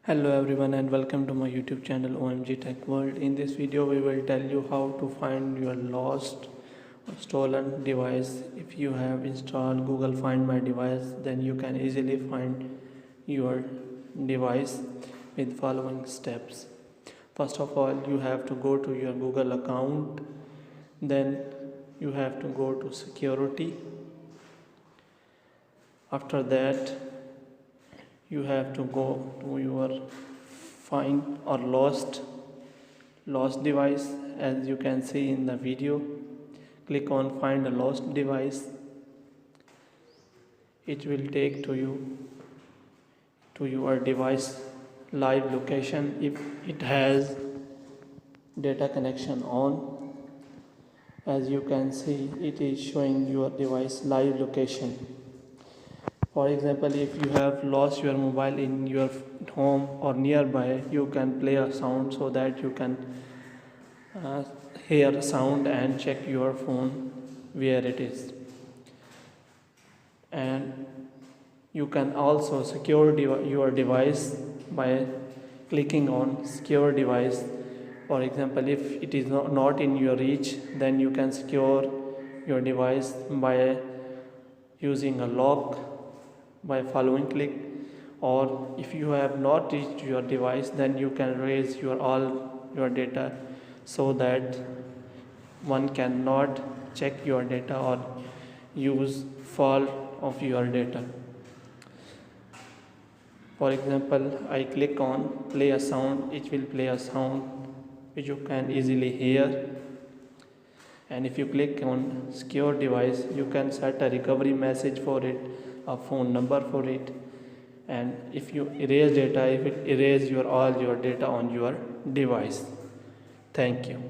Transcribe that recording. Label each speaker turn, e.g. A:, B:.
A: Hello everyone and welcome to my YouTube channel OMG Tech World. In this video we will tell you how to find your lost or stolen device. If you have installed Google Find My Device, then you can easily find your device with following steps. First of all, you have to go to your Google account, then you have to go to security. After that, you have to go to your find or lost device. As you can see in the video, click on find a lost device. It will take to you to your device live location if it has data connection on. As you can see, it is showing your device live location. For example, if you have lost your mobile in your home or nearby, you can play a sound so that you can hear sound and check your phone where it is. And you can also secure your device by clicking on secure device. For example, if it is not in your reach, then you can secure your device by using a lock by following click. Or if you have not reached your device, then you can erase all your data so that one cannot check your data or use fall of your data. For example, I click on play a sound. It will play a sound which you can easily hear. And if you click on secure device, you can set a recovery message for it, a phone number for it. And if you erase data, it will erase all your data on your device. Thank you.